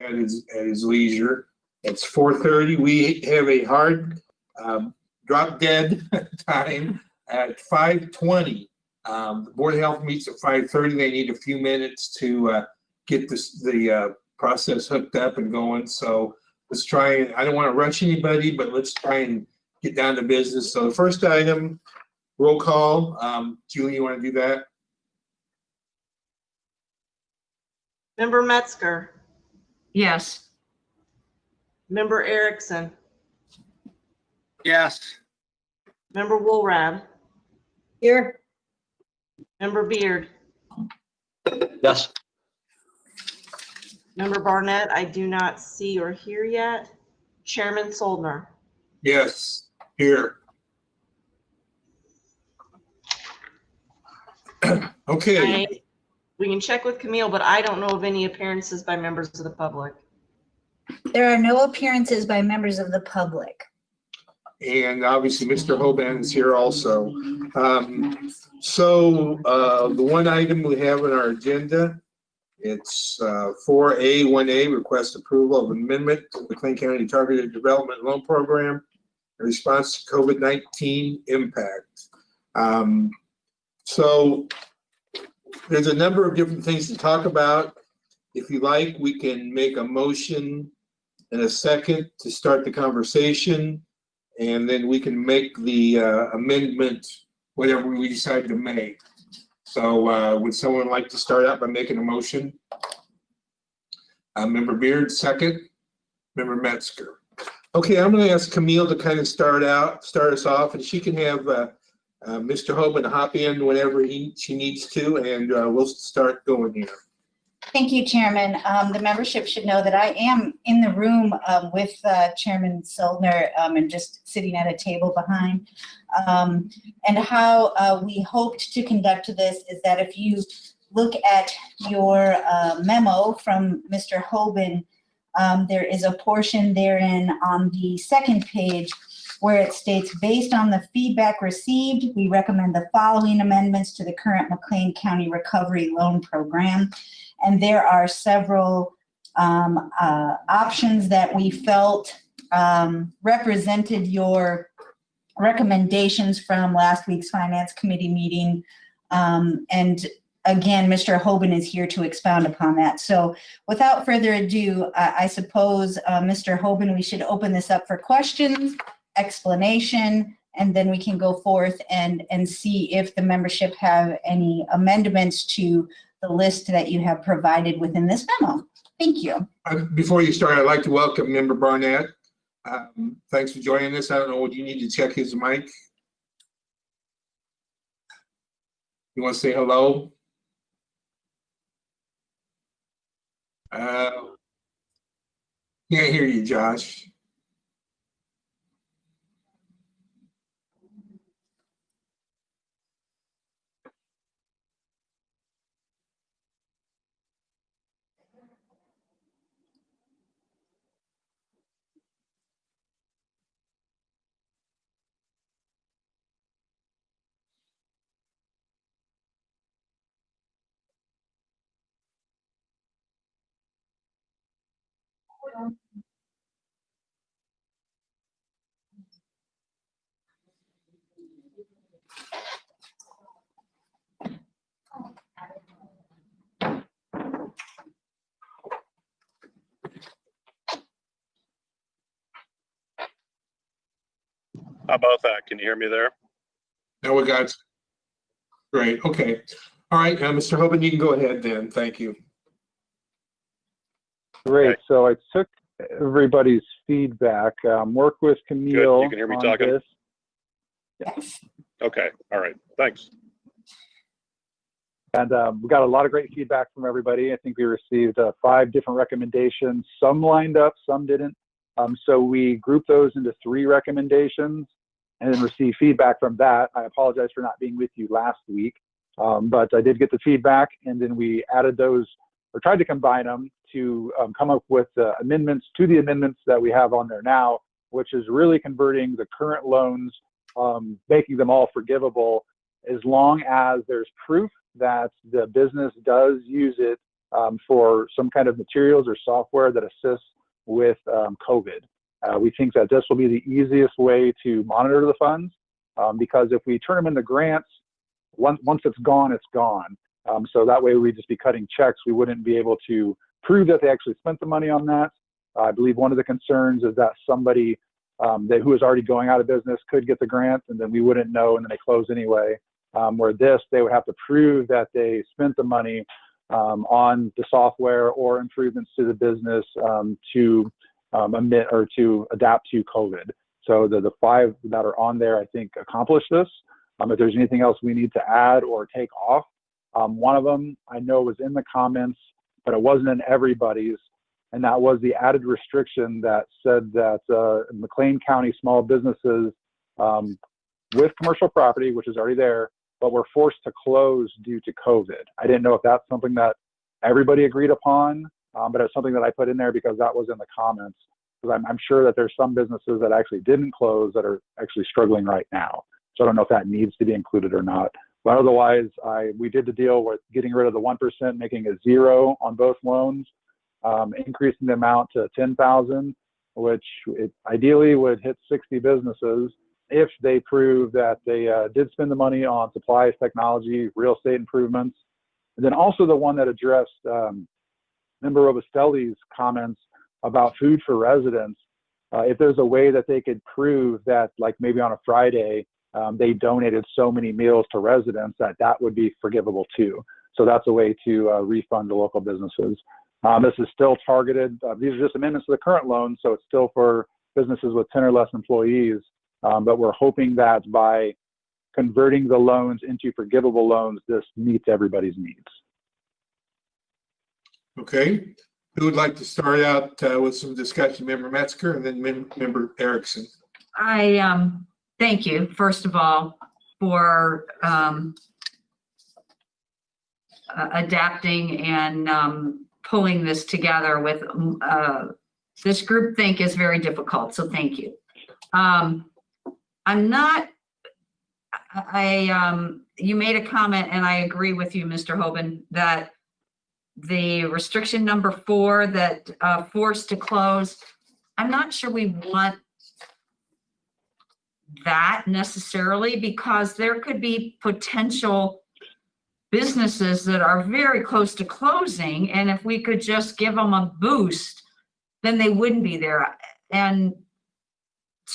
at his leisure. It's 4:30. We have a hard drop dead time at 5:20. The Board of Health meets at 5:30. They need a few minutes to get the process hooked up and going. So let's try. I don't want to rush anybody, but let's try and get down to business. So the first item, roll call. Julie, you want to do that? Member Metzger. Yes. Member Erickson. Yes. Member Woolrad. Here. Member Beard. Yes. Member Barnett, I do not see or hear yet. Chairman Soldner. Yes, here. Okay. We can check with Camille, but I don't know of any appearances by members of the public. There are no appearances by members of the public. And obviously, Mr. Hoban is here also. The one item we have on our agenda, it's 4A, 1A, request approval of amendment to the Mclean County Targeted Development Loan Program in response to COVID-19 impact. So there's a number of different things to talk about. If you like, we can make a motion in a second to start the conversation, and then we can make the amendment, whatever we decide to make. So would someone like to start out by making a motion? Member Beard, second. Member Metzger. Okay, I'm going to ask Camille to kind of start us off, and she can have Mr. Hoban hop in whenever she needs to, and we'll start going here. Thank you, Chairman. The membership should know that I am in the room with Chairman Soldner and just sitting at a table behind. And how we hoped to conduct this is that if you look at your memo from Mr. Hoban, there is a portion therein on the second page where it states, based on the feedback received, we recommend the following amendments to the current Mclean County Recovery Loan Program. And there are several options that we felt represented your recommendations from last week's Finance Committee meeting. And again, Mr. Hoban is here to expound upon that. So without further ado, I suppose, Mr. Hoban, we should open this up for questions, explanation, and then we can go forth and see if the membership have any amendments to the list that you have provided within this memo. Thank you. Before you start, I'd like to welcome Member Barnett. Thanks for joining us. I don't know, would you need to check his mic? You want to say hello? Can't hear you, Josh. How about that? Can you hear me there? Now we got, great, okay. All right, Mr. Hoban, you can go ahead then. Thank you. Great. Okay. So I took everybody's feedback, worked with Camille. Good. You can hear me on talking? this. Yes. Okay. All right. Thanks. And we got a lot of great feedback from everybody. I think we received 5 different recommendations. Some lined up, some didn't. So we grouped those into 3 recommendations and then received feedback from that. I apologize for not being with you last week, but I did get the feedback, and then we added those, or tried to combine them to come up with amendments to the amendments that we have on there now, which is really converting the current loans, making them all forgivable, as long as there's proof that the business does use it for some kind of materials or software that assists with COVID. We think that this will be the easiest way to monitor the funds, because if we turn them into grants, once it's gone, it's gone. So that way we'd just be cutting checks. We wouldn't be able to prove that they actually spent the money on that. I believe one of the concerns is that somebody who is already going out of business could get the grant, and then we wouldn't know, and then they close anyway. Where this, they would have to prove that they spent the money on the software or improvements to the business to emit or to adapt to COVID. So the 5 that are on there, I think, accomplish this. If there's anything else we need to add or take off, one of them I know was in the comments, but it wasn't in everybody's, and that was the added restriction that said that McLean County small businesses with commercial property, which is already there, but were forced to close due to COVID. I didn't know if that's something that everybody agreed upon, but it's something that I put in there because that was in the comments. Because I'm sure that there's some businesses that actually didn't close that are actually struggling right now. So I don't know if that needs to be included or not. But otherwise, we did the deal with getting rid of the 1%, making it 0 on both loans, increasing the amount to 10,000, which ideally would hit 60 businesses if they prove that they did spend the money on supplies, technology, real estate improvements. And then also the one that addressed Member Robustelli's comments about food for residents. If there's a way that they could prove that, like maybe on a Friday, they donated so many meals to residents, that would be forgivable too. So that's a way to refund the local businesses. This is still targeted. These are just amendments to the current loan, so it's still for businesses with 10 or less employees. But we're hoping that by converting the loans into forgivable loans, this meets everybody's needs. Okay. Who would like to start out with some discussion? Member Metzger and then Member Erickson. I thank you, first of all, for adapting and pulling this together with this groupthink is very difficult, so thank you. You made a comment, and I agree with you, Mr. Hoban, that the restriction number 4, that forced to close, I'm not sure we want that necessarily, because there could be potential businesses that are very close to closing, and if we could just give them a boost, then they wouldn't be there. And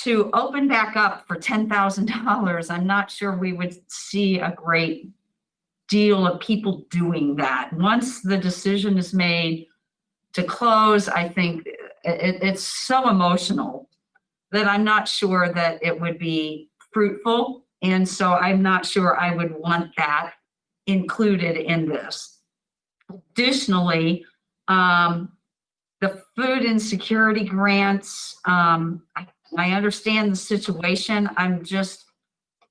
to open back up for $10,000, I'm not sure we would see a great deal of people doing that. Once the decision is made to close, I think it's so emotional that I'm not sure that it would be fruitful. And so I'm not sure I would want that included in this. Additionally, the food insecurity grants, I understand the situation. I'm just,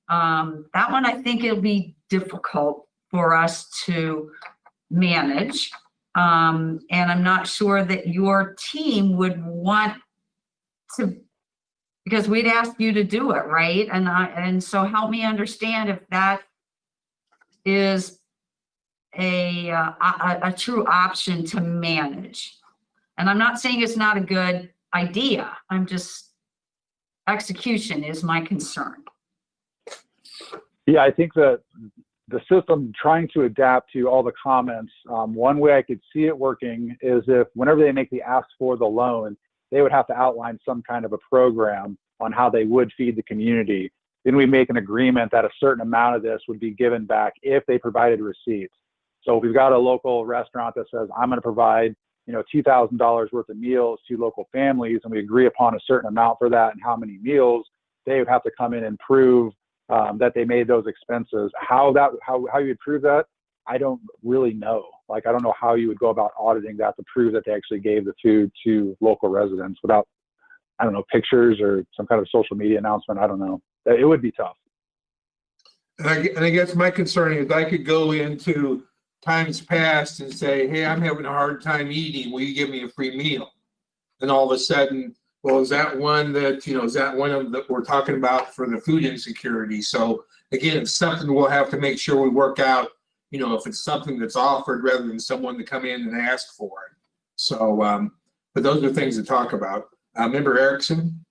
that one, I think it'll be difficult for us to manage. And I'm not sure that your team would want to, because we'd ask you to do it, right? And so help me understand if that is a true option to manage. And I'm not saying it's not a good idea. I'm just, execution is my concern. Yeah, I think that the system trying to adapt to all the comments, one way I could see it working is if whenever they make the ask for the loan, they would have to outline some kind of a program on how they would feed the community. Then we make an agreement that a certain amount of this would be given back if they provided receipts. So if we've got a local restaurant that says, I'm going to provide, $2,000 worth of meals to local families, and we agree upon a certain amount for that and how many meals, they would have to come in and prove that they made those expenses. How you would prove that, I don't really know. Like, I don't know how you would go about auditing that to prove that they actually gave the food to local residents without, I don't know, pictures or some kind of social media announcement. I don't know. It would be tough. And I guess my concern is I could go into times past and say, hey, I'm having a hard time eating. Will you give me a free meal? And all of a sudden, well, is that one that, is that one of that we're talking about for the food insecurity? So again, it's something we'll have to make sure we work out you know, if it's something that's offered rather than someone to come in and ask for it. So, but those are things to talk about. Member Erickson?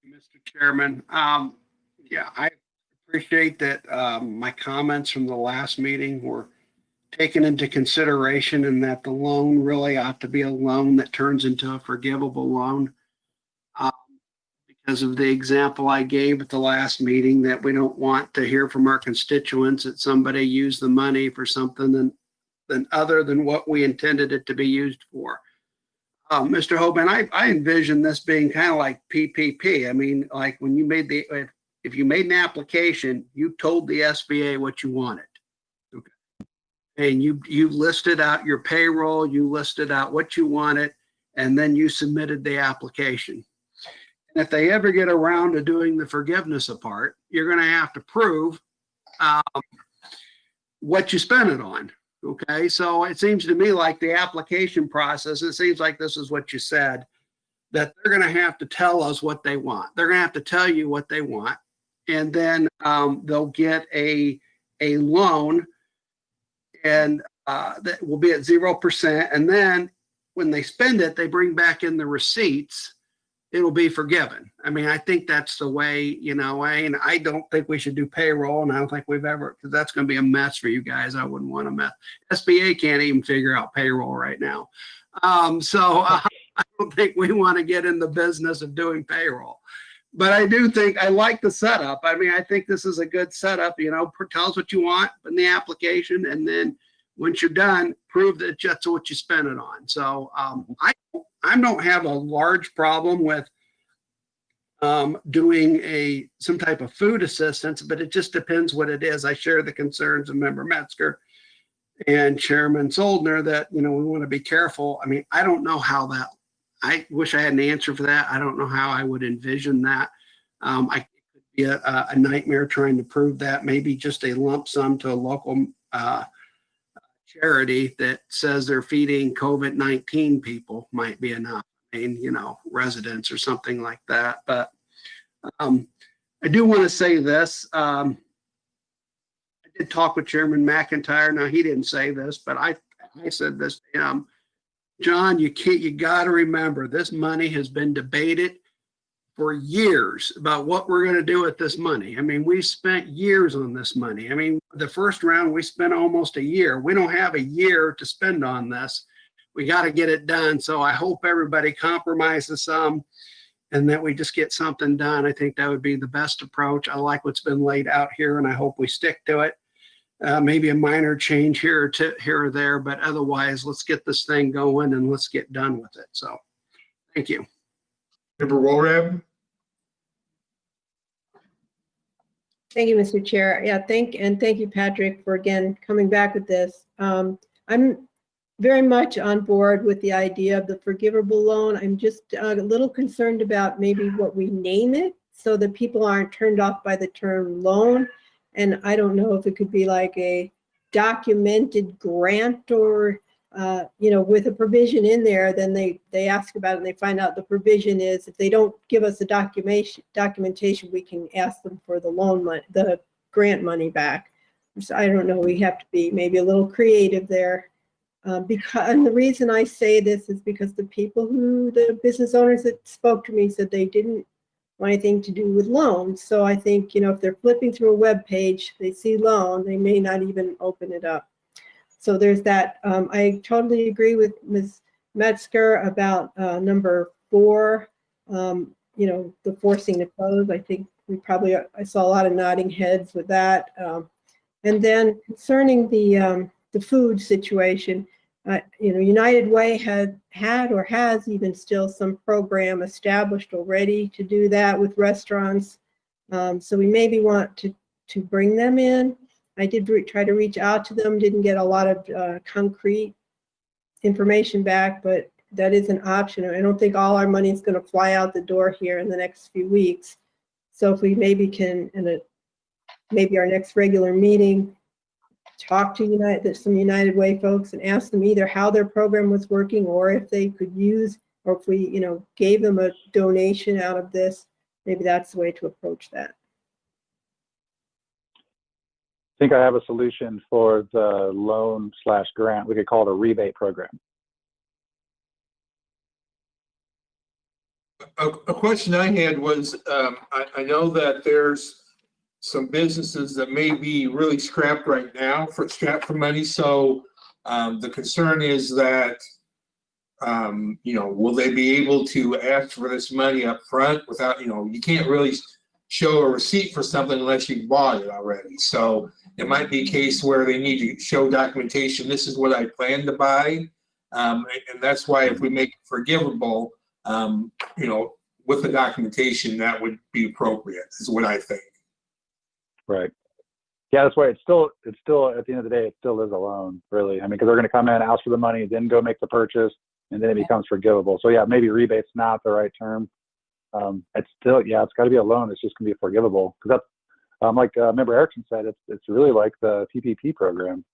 Mr. Chairman, yeah, I appreciate that my comments from the last meeting were taken into consideration and that the loan really ought to be a loan that turns into a forgivable loan. Because of the example I gave at the last meeting, that we don't want to hear from our constituents that somebody used the money for something than other than what we intended it to be used for. Mr. Hoban, I envision this being kind of like PPP. I mean, like when you made if you made an application, you told the SBA what you wanted. Okay. And you listed out your payroll, you listed out what you wanted, and then you submitted the application. And if they ever get around to doing the forgiveness part, you're going to have to prove what you spent it on. Okay, so it seems to me like the application process, it seems like this is what you said, that they're going to have to tell us what they want. They're going to have to tell you what they want, and then they'll get a loan, and that will be at 0%. And then when they spend it, they bring back in the receipts. It'll be forgiven. I mean, I think that's the way, you know, and I don't think we should do payroll, and I don't think we've ever, because that's going to be a mess for you guys. I wouldn't want a mess. SBA can't even figure out payroll right now. So I don't think we want to get in the business of doing payroll. But I do think, I like the setup. I mean, I think this is a good setup, you know, tell us what you want in the application, and then once you're done, prove that that's what you spent it on. So I don't have a large problem with doing some type of food assistance, but it just depends what it is. I share the concerns of Member Metzger and Chairman Soldner that, you know, we want to be careful. I mean, I don't know how that, I wish I had an answer for that. I don't know how I would envision that. I could be a nightmare trying to prove that. Maybe just a lump sum to a local charity that says they're feeding COVID-19 people might be enough. I mean, you know, residents or something like that. But I do want to say this. I did talk with Chairman McIntyre. Now, he didn't say this, but I said this to him. John, you got to remember, this money has been debated for years about what we're going to do with this money. I mean, we spent years on this money. I mean, the first round, we spent almost a year. We don't have a year to spend on this. We got to get it done. So I hope everybody compromises some and that we just get something done. I think that would be the best approach. I like what's been laid out here, and I hope we stick to it. Maybe a minor change here or there, but otherwise, let's get this thing going and let's get done with it. So thank you. Member Wolrab? Thank you, Mr. Chair. Yeah, thank you, Patrick, for again coming back with this. I'm very much on board with the idea of the forgivable loan. I'm just a little concerned about maybe what we name it so that people aren't turned off by the term loan. And I don't know if it could be like a documented grant or, you know, with a provision in there, then they ask about it and they find out the provision is if they don't give us the documentation, we can ask them for the loan money, the grant money back. So I don't know, we have to be maybe a little creative there. And the reason I say this is because the business owners that spoke to me said they didn't want anything to do with loans. So I think, you know, if they're flipping through a web page, they see loan, they may not even open it up. So there's that. I totally agree with Ms. Metzger about number 4, you know, the forcing to close. I think I saw a lot of nodding heads with that. And then concerning the food situation, you know, United Way had or has even still some program established already to do that with restaurants. So we maybe want to bring them in. I did try to reach out to them, didn't get a lot of concrete information back, but that is an option. I don't think all our money is going to fly out the door here in the next few weeks. So if we maybe can, maybe our next regular meeting, talk to some United Way folks and ask them either how their program was working or if they could use, or if we, you know, gave them a donation out of this, maybe that's the way to approach that. think I have a solution for the loan slash grant. We could call it a rebate program. A question I had was, I know that there's some businesses that may be really strapped right now strapped for money. So the concern is that, will they be able to ask for this money up front without, you can't really show a receipt for something unless you bought it already. So it might be a case where they need to show documentation. This is what I plan to buy. And that's why if we make it forgivable, with the documentation, that would be appropriate, is what I think. Right. Yeah, that's why it's still at the end of the day, it still is a loan, really. I mean, because they're going to come in, ask for the money, then go make the purchase, and then it becomes forgivable. So yeah, maybe rebate's not the right term. It's still, it's got to be a loan. It's just going to be forgivable, because that's like Member Erickson said, it's really like the PPP program.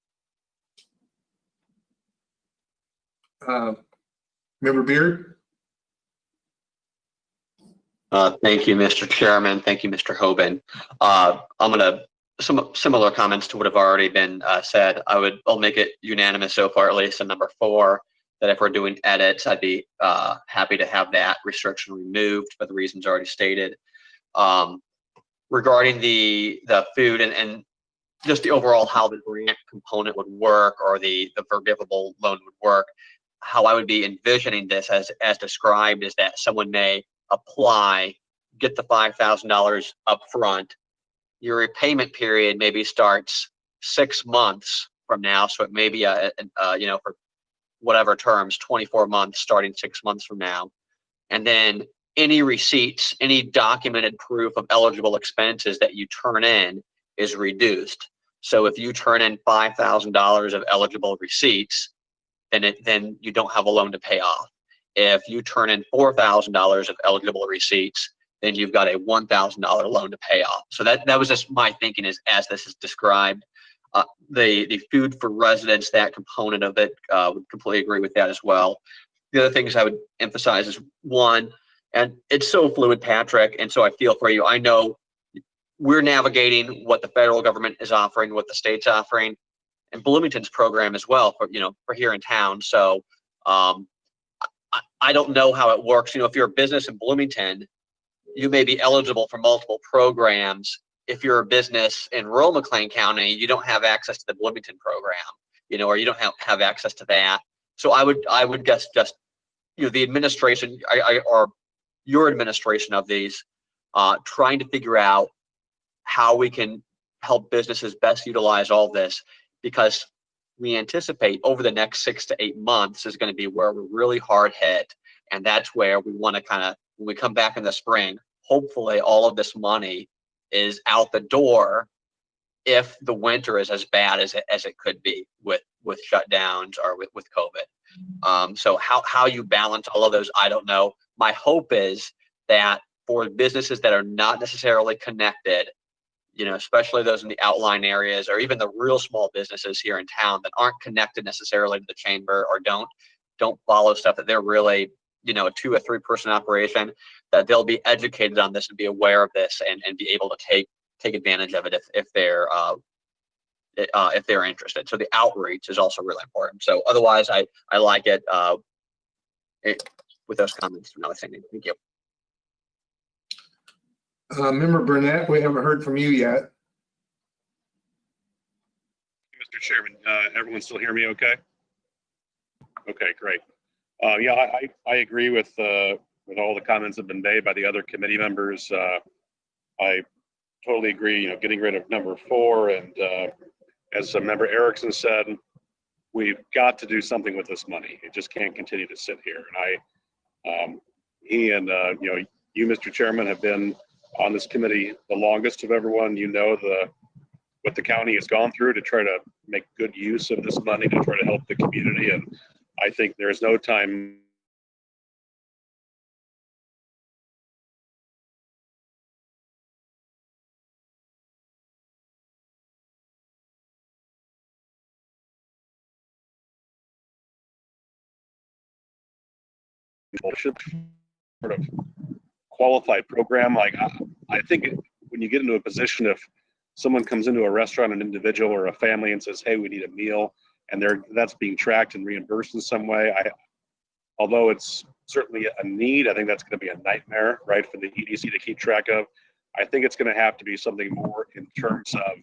Member Beard? Thank you, Mr. Chairman. Thank you, Mr. Hoban. I'm gonna some similar comments to what have already been said. I'll make it unanimous so far, at least on number 4, that if we're doing edits, I'd be happy to have that restriction removed for the reasons already stated. Regarding the food and just the overall how the grant component would work, or the forgivable loan would work, how I would be envisioning this as described is that someone may apply, get the $5,000 up front. Your repayment period maybe starts 6 months from now, so it may be for whatever terms, 24 months starting 6 months from now. And then any receipts, any documented proof of eligible expenses that you turn in is reduced. So if you turn in $5,000 of eligible receipts, then you don't have a loan to pay off. If you turn in $4,000 of eligible receipts, then you've got a $1,000 loan to pay off. So that was just my thinking as this is described. The food for residents, that component of it, would completely agree with that as well. The other things I would emphasize is, one, and it's so fluid, Patrick, and so I feel for you. I know we're navigating what the federal government is offering, what the state's offering, and Bloomington's program as well for here in town. So I don't know how it works. If you're a business in Bloomington, you may be eligible for multiple programs. If you're a business in rural Mclean County, you don't have access to the Bloomington program, or you don't have access to that. So I would guess just, the administration or your administration of these, trying to figure out how we can help businesses best utilize all this, because we anticipate over the next 6 to 8 months is going to be where we're really hard hit. And that's where we want to when we come back in the spring, hopefully all of this money is out the door if the winter is as bad as it could be with shutdowns or with COVID. So how you balance all of those, I don't know. My hope is that for businesses that are not necessarily connected, especially those in the outlying areas, or even the real small businesses here in town that aren't connected necessarily to the chamber, or don't follow stuff, that they're really, a 2 or 3 person operation, that they'll be educated on this and be aware of this and be able to take advantage of it if they're interested. So the outreach is also really important. So otherwise, I like it, with those comments. Thank you. Member Burnett, we haven't heard from you yet. Mr. Chairman, everyone still hear me okay? Okay, great. I agree with all the comments that have been made by the other committee members. I totally agree, getting rid of number 4. And as Member Erickson said, we've got to do something with this money. It just can't continue to sit here. And he and, you, Mr. Chairman, have been on this committee the longest of everyone. What the county has gone through to try to make good use of this money to try to help the community. And I think there's no time should sort of qualified program. Like I think when you get into a position of someone comes into a restaurant, an individual or a family, and says, hey, we need a meal, and that's being tracked and reimbursed in some way, although it's certainly a need, I think that's going to be a nightmare, right, for the EDC to keep track of. I think it's going to have to be something more in terms of,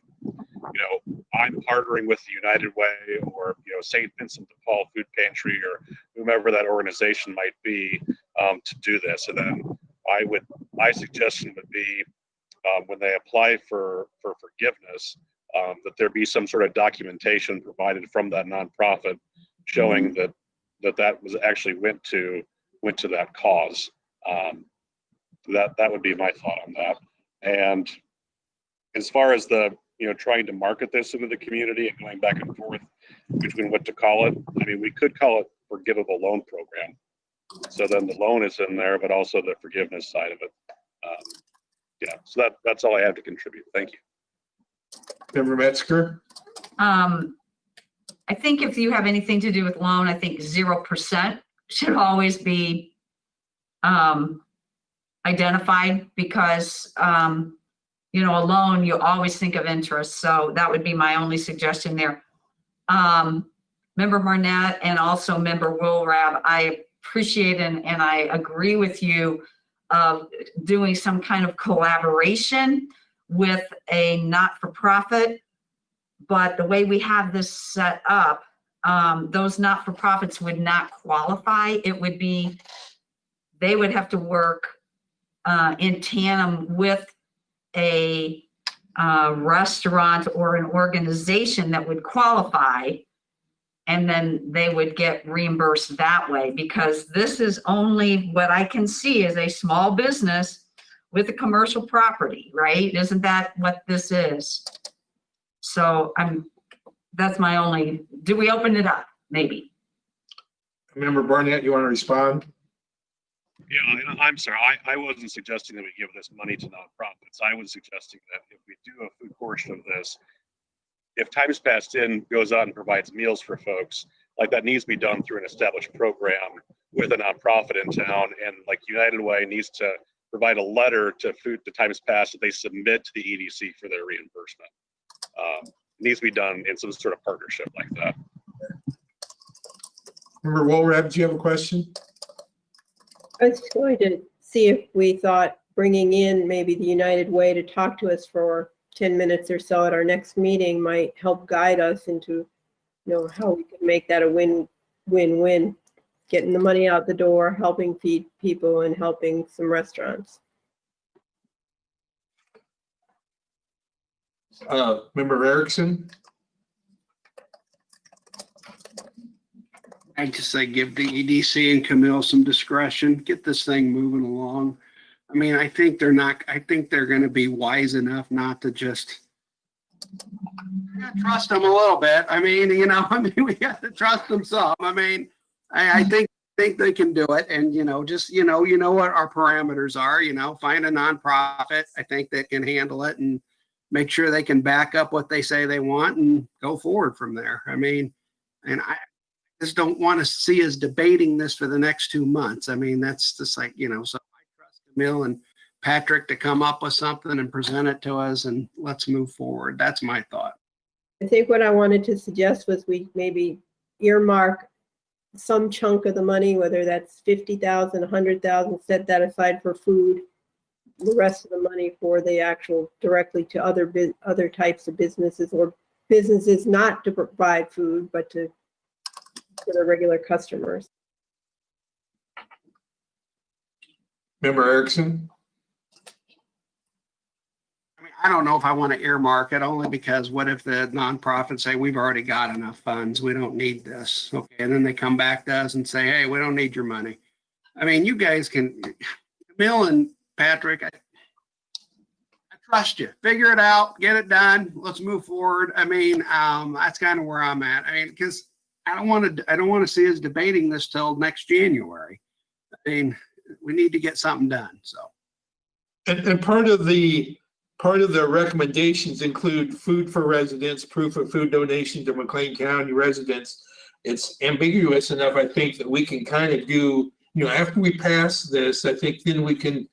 I'm partnering with the United Way or, St. Vincent de Paul Food Pantry or whomever that organization might be to do this. And then my suggestion would be when they apply for forgiveness, that there be some sort of documentation provided from that nonprofit showing that was actually went to that cause. That would be my thought on that. And as far as the trying to market this into the community and going back and forth between what to call it, I mean, we could call it forgivable loan program. So then the loan is in there, but also the forgiveness side of it. So that's all I have to contribute. Thank you. Member Metzger? I think if you have anything to do with loan, I think 0% should always be identified because, a loan, you always think of interest. So that would be my only suggestion there. Member Marnett and also Member Wilrab, I appreciate and I agree with you of doing some kind of collaboration with a not-for-profit. But the way we have this set up, those not-for-profits would not qualify. It would be, they would have to work in tandem with a restaurant or an organization that would qualify, and then they would get reimbursed that way, because this is only what I can see as a small business with a commercial property, right? Isn't that what this is? So that's my only, do we open it up? Maybe. Member Barnett, you want to respond? Yeah, and I'm sorry, I wasn't suggesting that we give this money to nonprofits. I was suggesting that if we do a food portion of this, if Times Past In goes out and provides meals for folks, like that needs to be done through an established program with a nonprofit in town, and like United Way needs to provide a letter to Times Past that they submit to the EDC for their reimbursement. It needs to be done in some sort of partnership like that. Member Wilrab, do you have a question? I was just going to see if we thought bringing in maybe the United Way to talk to us for 10 minutes or so at our next meeting might help guide us into, how we can make that a win-win, getting the money out the door, helping feed people and helping some restaurants. Member Erickson? I just say give the EDC and Camille some discretion, get this thing moving along. I mean, I think they're going to be wise enough not to just trust them a little bit. I mean, we got to trust them some. I mean, I think they can do it. And, just, what our parameters are, find a nonprofit, I think, that can handle it and make sure they can back up what they say they want and go forward from there. I mean, and I just don't want to see us debating this for the next 2 months. I mean, that's just like, so I trust Camille and Patrick to come up with something and present it to us, and let's move forward. That's my thought. I think what I wanted to suggest was we maybe earmark some chunk of the money, whether that's 50,000, 100,000, set that aside for food, the rest of the money for the actual directly to other types of businesses, or businesses not to provide food, but to the regular customers. Member Erickson? I mean, I don't know if I want to earmark it, only because what if the nonprofits say we've already got enough funds, we don't need this. Okay, and then they come back to us and say, hey, we don't need your money. I mean, you guys can, Bill and Patrick, I trust you. Figure it out, get it done. Let's move forward. I mean, that's kind of where I'm at. I mean, because I don't want to see us debating this till next January. I mean, we need to get something done. So, And part of the recommendations include food for residents, proof of food donation to McLean County residents. It's ambiguous enough, I think, that we can kind of do, after we pass this, I think then we can,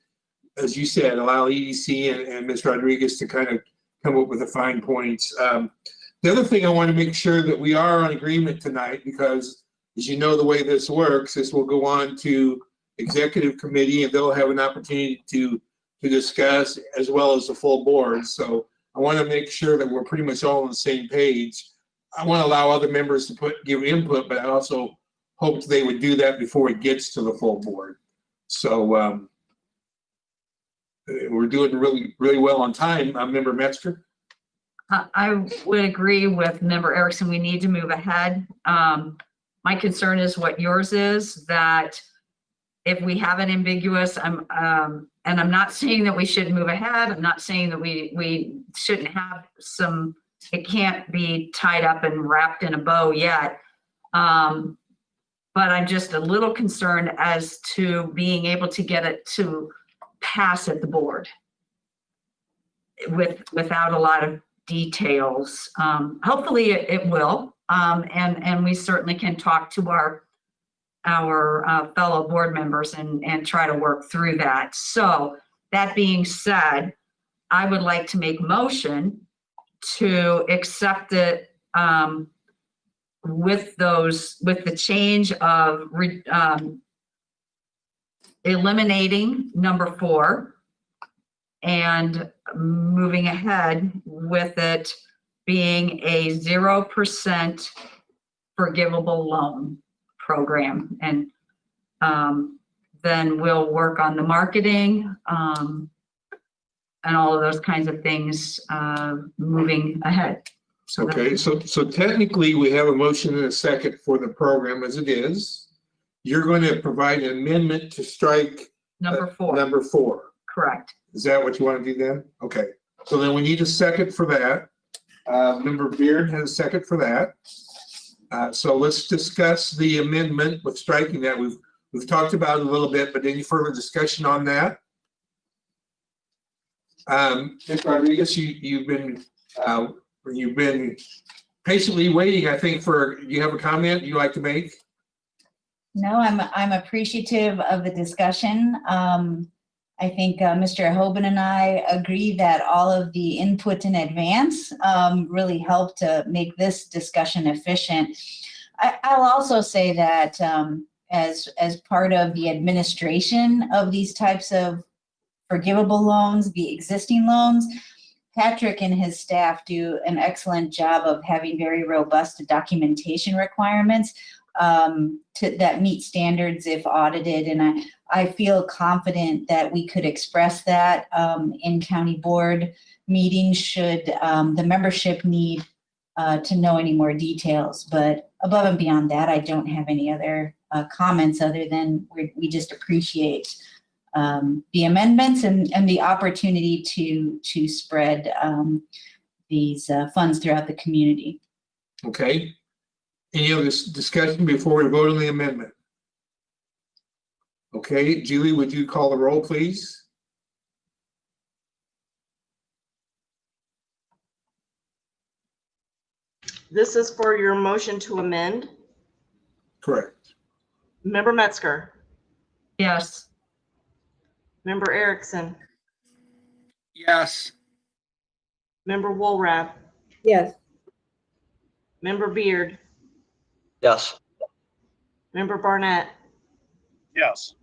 as you said, allow EDC and Ms. Rodriguez to kind of come up with the fine points. The other thing I want to make sure that we are on agreement tonight, because as you know, the way this works, this will go on to executive committee and they'll have an opportunity to discuss as well as the full board. So I want to make sure that we're pretty much all on the same page. I want to allow other members to give input, but I also hoped they would do that before it gets to the full board. So we're doing really, really well on time. Member Metzger? I would agree with Member Erickson. We need to move ahead. My concern is what yours is, that if we have an ambiguous, and I'm not saying that we shouldn't move ahead. I'm not saying that we shouldn't have some, it can't be tied up and wrapped in a bow yet. But I'm just a little concerned as to being able to get it to pass at the board without a lot of details. Hopefully it will. And we certainly can talk to our fellow board members and try to work through that. So that being said, I would like to make a motion to accept it with the change of eliminating number 4 and moving ahead with it being a 0% forgivable loan program. And then we'll work on the marketing and all of those kinds of things moving ahead. So Okay, so technically we have a motion and a second for the program as it is. You're going to provide an amendment to strike number 4, number 4. correct. Is that what you want to do then? Okay, so then we need a second for that. Member Beard has a second for that. So let's discuss the amendment with striking that. We've talked about it a little bit, but any further discussion on that? Ms. Rodriguez, you've been patiently waiting, I think, you have a comment you'd like to make? No, I'm appreciative of the discussion. I think Mr. Hoban and I agree that all of the input in advance really helped to make this discussion efficient. I'll also say that as part of the administration of these types of forgivable loans, the existing loans, Patrick and his staff do an excellent job of having very robust documentation requirements that meet standards if audited. And I feel confident that we could express that in county board meetings should the membership need to know any more details. But above and beyond that, I don't have any other comments other than we just appreciate the amendments and the opportunity to spread these funds throughout the community. Okay. Any other discussion before we vote on the amendment? Okay, Julie, would you call the roll, please? This is for your motion to amend. Correct. Member Metzger, Yes. Member Erickson, Yes. Member Woolrath, Yes, Member Beard, Yes. Member Barnett, Yes.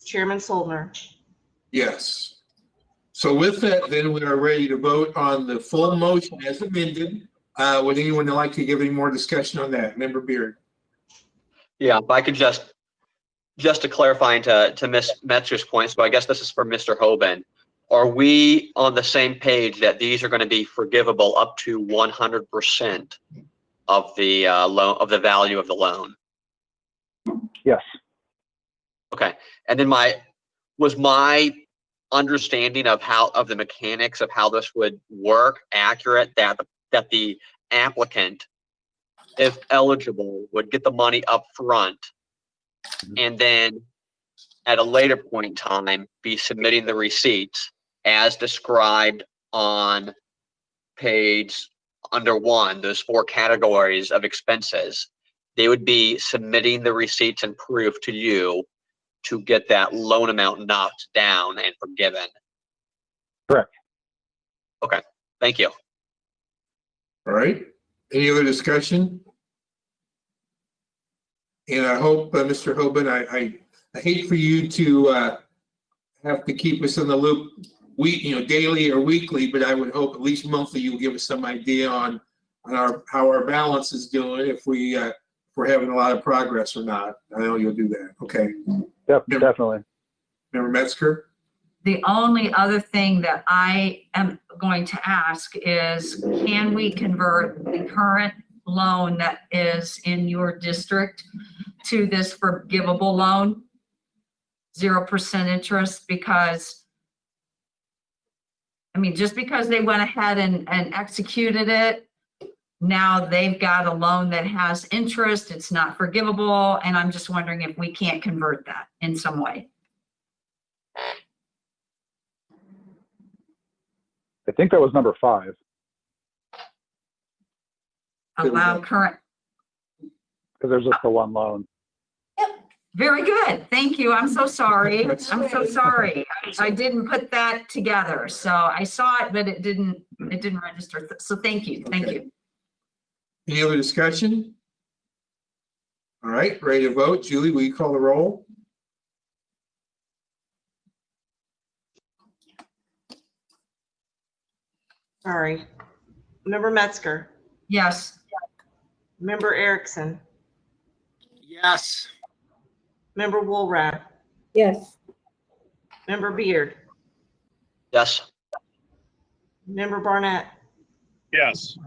Chairman Soldner. Yes. So with that, then we are ready to vote on the full motion as amended. Would anyone like to give any more discussion on that? Member Beard? Yeah, if I could just to clarify to Ms. Metzger's point, so I guess this is for Mr. Hoban. Are we on the same page that these are going to be forgivable up to 100% of the loan, of the value of the loan? Yes. Okay, and then my understanding of the mechanics of how this would work accurate, that the applicant, if eligible, would get the money up front and then at a later point in time be submitting the receipts as described on page under 1, those 4 categories of expenses. They would be submitting the receipts and proof to you to get that loan amount knocked down and forgiven. Correct. Thank you. All right. Any other discussion? And I hope, Mr. Hoban, I hate for you to have to keep us in the loop daily or weekly, but I would hope at least monthly you'll give us some idea on how our balance is doing, if we're having a lot of progress or not. I know you'll do that. Okay. Yep, definitely. Member Metzger? The only other thing that I am going to ask is, can we convert the current loan that is in your district to this forgivable loan? 0% interest, because I mean, just because they went ahead and executed it, now they've got a loan that has interest, it's not forgivable, and I'm just wondering if we can't convert that in some way. I think that was number 5. Allow current, Because there's just the one loan. very good, thank you, I'm so sorry, I'm so sorry. I didn't put that together, so I saw it, but it didn't register, so thank you, thank you. Any other discussion? All right, ready to vote. Julie, will you call the roll? Sorry. Member Metzger, Yes, Member Erickson, Yes. Member Woolrath, Yes, Member Beard, Yes. Member Barnett, Yes.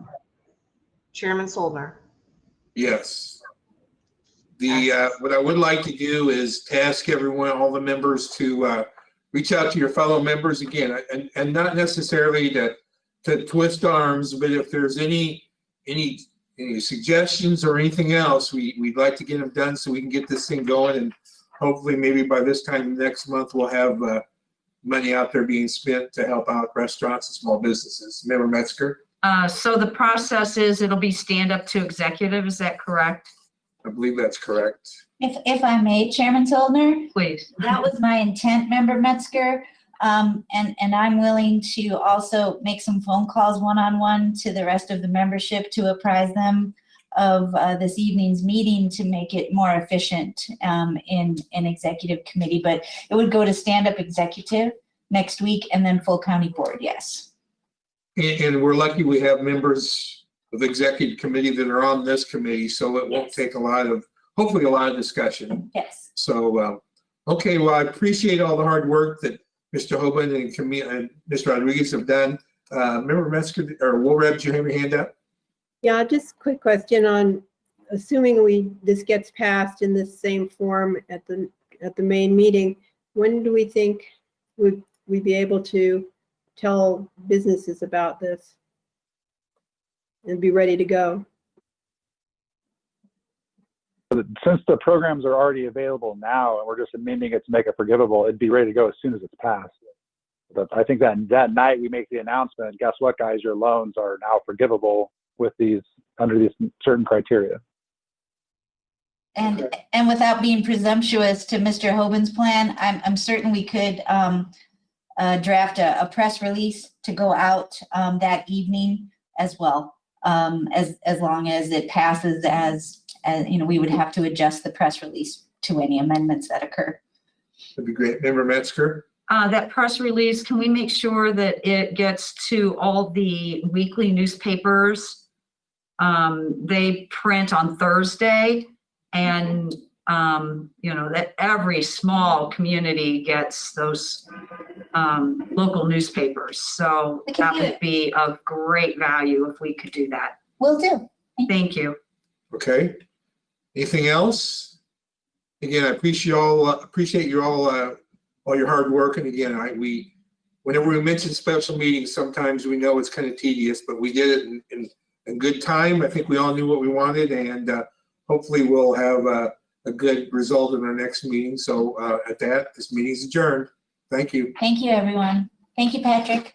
Chairman Soldner. Yes. What I would like to do is ask everyone, all the members, to reach out to your fellow members again, and not necessarily to twist arms, but if there's any suggestions or anything else, we'd like to get them done so we can get this thing going, and hopefully maybe by this time next month we'll have money out there being spent to help out restaurants and small businesses. Member Metzger? so the process is, it'll be stand up to executive, is that correct? I believe that's correct. If I may, Chairman Zollner, Please. that was my intent, Member Metzger. And I'm willing to also make some phone calls one-on-one to the rest of the membership to apprise them of this evening's meeting to make it more efficient in executive committee. But it would go to stand-up executive next week and then full county board, yes. And we're lucky we have members of the executive committee that are on this committee, so it won't take hopefully a lot of discussion. Yes. So, okay, well, I appreciate all the hard work that Mr. Hoban and Mr. Rodriguez have done. Member Metzger, or Woolrath, did you have your hand up? yeah, just a quick question on, assuming this gets passed in this same form at the main meeting, when do we think would we be able to tell businesses about this and be ready to go? Since the programs are already available now and we're just amending it to make it forgivable, it'd be ready to go as soon as it's passed. But I think that night we make the announcement, guess what, guys, your loans are now forgivable under these certain criteria. And without being presumptuous to Mr. Hoban's plan, I'm certain we could draft a press release to go out that evening as well, as long as it passes as we would have to adjust the press release to any amendments that occur. That'd be great. Member Metzger? That press release, can we make sure that it gets to all the weekly newspapers? They print on Thursday, and that every small community gets those local newspapers. So We can that do would it. be of great value if we could do that. Will do. Thank you. Okay. Anything else? Again, I appreciate you all your hard work. And again, whenever we mention special meetings, sometimes we know it's kind of tedious, but we did it in good time. I think we all knew what we wanted, and hopefully we'll have a good result in our next meeting. So at that, this meeting is adjourned. Thank you. Thank you, everyone. Thank you, Patrick.